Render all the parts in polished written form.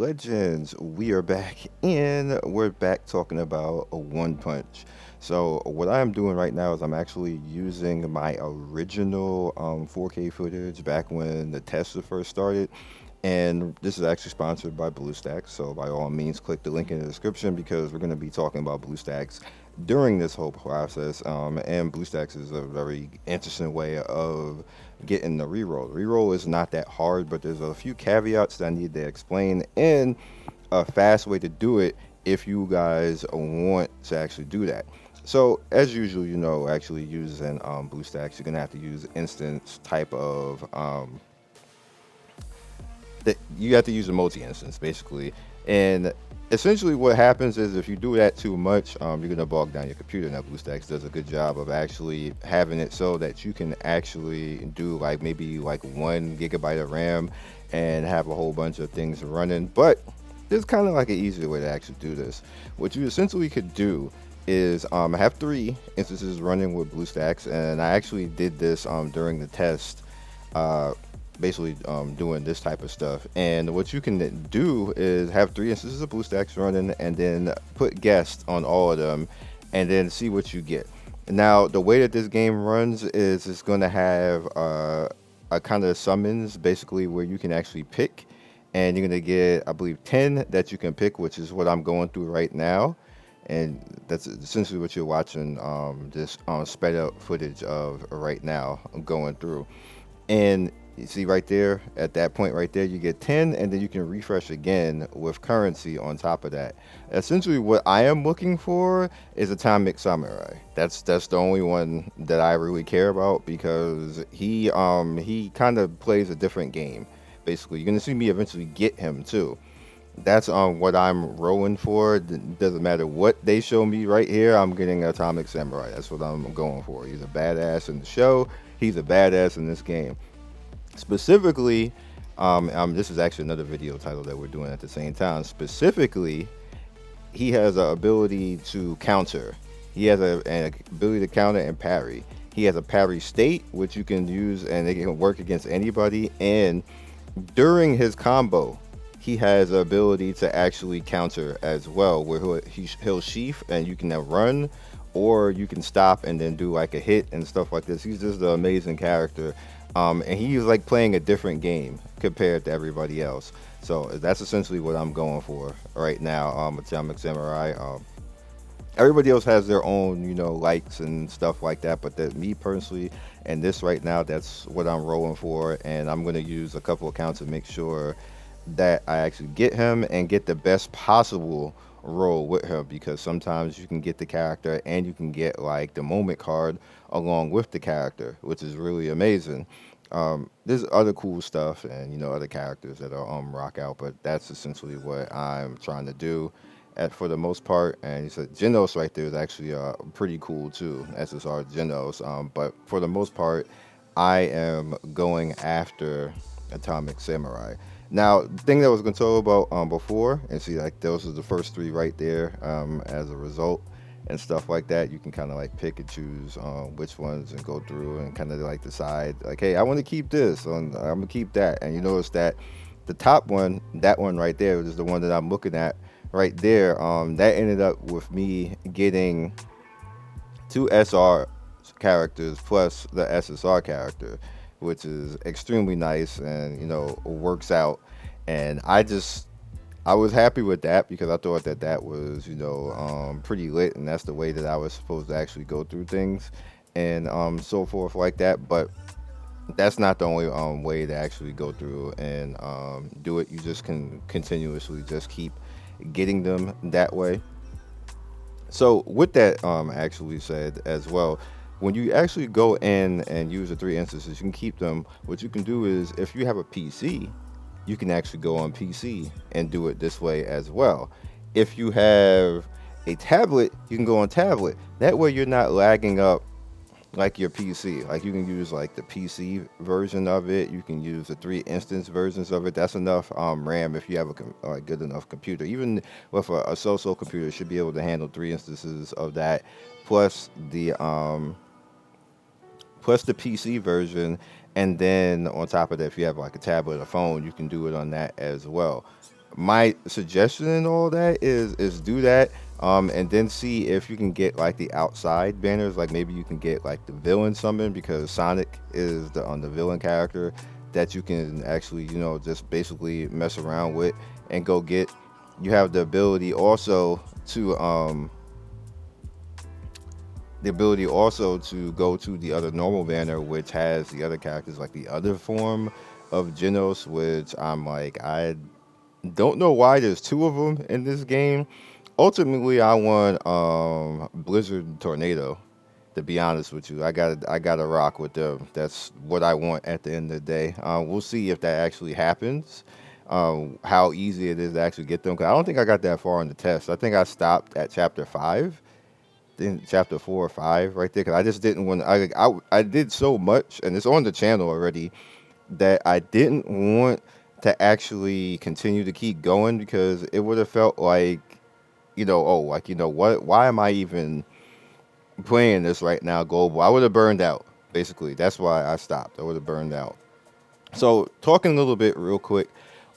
legends, we are back in. We're back talking about a One Punch. So what I'm doing right now is I'm actually using my original 4K footage back when the test first started, and this is actually sponsored by Bluestacks. So by all means, click the link in the description because we're going to be talking about Bluestacks during this whole process. And Bluestacks is a very interesting way of getting the reroll. The reroll is not that hard, but there's a few caveats that I need to explain and a fast way to do it if you guys want to actually do that. So as usual, actually using BlueStacks, you're gonna have to use instance type of that you have to use a multi-instance basically. And essentially what happens is if you do that too much, you're going to bog down your computer. Now BlueStacks does a good job of actually having it so that you can actually do like maybe like 1 GB of RAM and have a whole bunch of things running. But there's kind of like an easier way to actually do this. What you essentially could do is have 3 instances running with BlueStacks, and I actually did this during the test, uh, basically doing this type of stuff. And what you can do is have 3 instances of BlueStacks running, and then put guests on all of them, and then see what you get. Now, the way that this game runs is it's going to have a kind of summons, basically where you can actually pick, and you're going to get, I believe, 10 that you can pick, which is what I'm going through right now. And that's essentially what you're watching this sped up footage of right now. I'm going through. And you see right there, at that point right there, you get 10, and then you can refresh again with currency on top of that. Essentially, what I am looking for is Atomic Samurai. That's the only one that I really care about because he kind of plays a different game. Basically, you're gonna see me eventually get him too. That's what I'm rolling for. Doesn't matter what they show me right here. I'm getting Atomic Samurai. That's what I'm going for. He's a badass in the show. He's a badass in this game. Specifically, this is actually another video title that we're doing at the same time. Specifically, he has an ability to counter. He has an ability to counter and parry. He has a parry state, which you can use, and it can work against anybody. And during his combo, he has the ability to actually counter as well, where he'll sheath and you can now run, or you can stop and then do like a hit and stuff like this. He's just an amazing character, and he's like playing a different game compared to everybody else. So that's essentially what I'm going for right now. Atomic Samurai. Everybody else has their own, likes and stuff like that, but that me personally, and this right now, that's what I'm rolling for, and I'm gonna use a couple accounts to make sure that I actually get him and get the best possible role with him, because sometimes you can get the character and you can get like the moment card along with the character, which is really amazing. There's other cool stuff and other characters that are rock out, but that's essentially what I'm trying to do for the most part. And he said Genos right there is actually pretty cool too, SSR Genos. But for the most part, I am going after Atomic Samurai. Now, the thing that I was going to tell about before, and see, like those are the first 3 right there. As a result, and stuff like that, you can kind of like pick and choose which ones and go through and kind of like decide, like, hey, I want to keep this, and I'm gonna keep that. And you notice that the top one, that one right there, is the one that I'm looking at right there. That ended up with me getting 2 SR characters plus the SSR character, which is extremely nice and works out. And I was happy with that because I thought that that was pretty lit, and that's the way that I was supposed to actually go through things and so forth like that. But that's not the only way to actually go through and do it. You just can continuously just keep getting them that way. So with that actually said as well, when you actually go in and use the 3 instances, you can keep them. What you can do is, if you have a PC, you can actually go on PC and do it this way as well. If you have a tablet, you can go on tablet. That way you're not lagging up like your PC. Like you can use like the PC version of it. You can use the 3 instance versions of it. That's enough RAM if you have a good enough computer. Even with a so-so computer, it should be able to handle 3 instances of that, plus the PC version. And then on top of that, if you have like a tablet or phone, you can do it on that as well. my suggestion in all that is do that, and then see if you can get like the outside banners. Like maybe you can get like the villain summon, because Sonic is the villain character that you can actually, just basically mess around with and go get. You have to the ability also to go to the other normal banner, which has the other characters, like the other form of Genos, which I'm like, I don't know why there's two of them in this game. Ultimately, I want Blizzard Tornado. To be honest with you, I gotta rock with them. That's what I want at the end of the day. We'll see if that actually happens. How easy it is to actually get them. 'Cause I don't think I got that far in the test. I think I stopped at chapter 5, then chapter 4 or 5 right there. Cause I just didn't want. I did so much, and it's on the channel already, that I didn't want to actually continue to keep going, because it would have felt like, oh, like, what? Why am I even playing this right now, global? I would have burned out. Basically, that's why I stopped. I would have burned out. So, talking a little bit real quick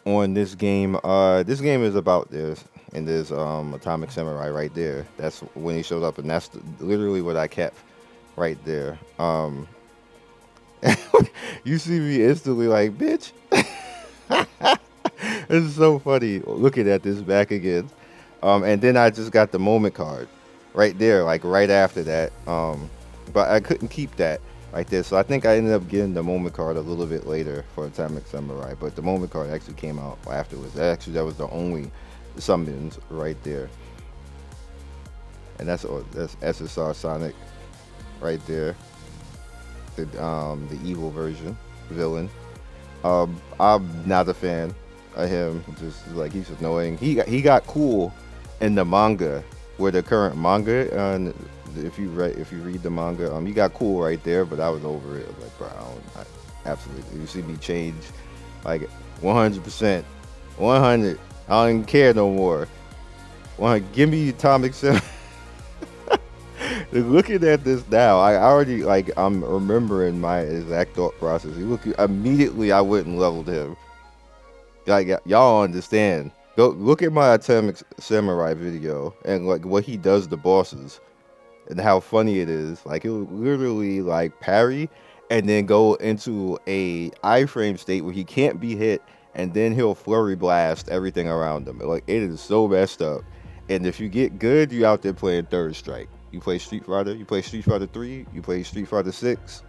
on this game. This game is about this, and there's Atomic Samurai right there. That's when he showed up, and that's literally what I kept right there. You see me instantly like, bitch. It's so funny looking at this back again. And then I just got the moment card right there, like right after that. But I couldn't keep that right there, so I think I ended up getting the moment card a little bit later for Atomic Samurai. But the moment card actually came out afterwards. Actually, that was the only summons right there, and that's SSR Sonic right there, the evil version villain. I'm not a fan of him. Just like, he's annoying. He got cool in the manga, where the current manga. If you read the manga, he got cool right there. But I was over it. I was like, bro, absolutely. You see me change like 100%, 100. I don't even care no more. Give me Atomic Samurai. Looking at this now, I already, like, I'm remembering my exact thought process. Immediately, I went and leveled him. Like, y'all understand. Go look at my Atomic Samurai video, and like what he does to bosses and how funny it is. Like, he'll literally like parry and then go into a iframe state where he can't be hit, and then he'll flurry blast everything around him. Like, it is so messed up. And if you get good, you out there playing Third Strike. You play Street Fighter, you play Street Fighter 3, you play Street Fighter 6,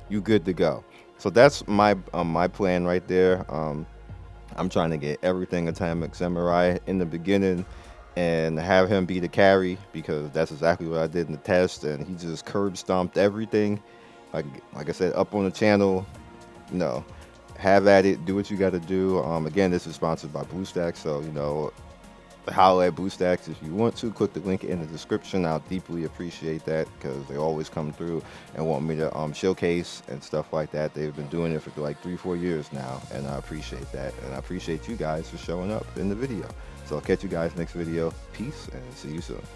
you good to go. So that's my plan right there. I'm trying to get everything Atomic Samurai in the beginning and have him be the carry, because that's exactly what I did in the test, and he just curb stomped everything. Like I said, up on the channel, have at it, do what you got to do. Again, this is sponsored by Bluestacks, so holla at Bluestacks if you want to. Click the link in the description. I'll deeply appreciate that, because they always come through and want me to showcase and stuff like that. They've been doing it for like 3-4 years now, and I appreciate that, and I appreciate you guys for showing up in the video. So I'll catch you guys next video. Peace, and see you soon.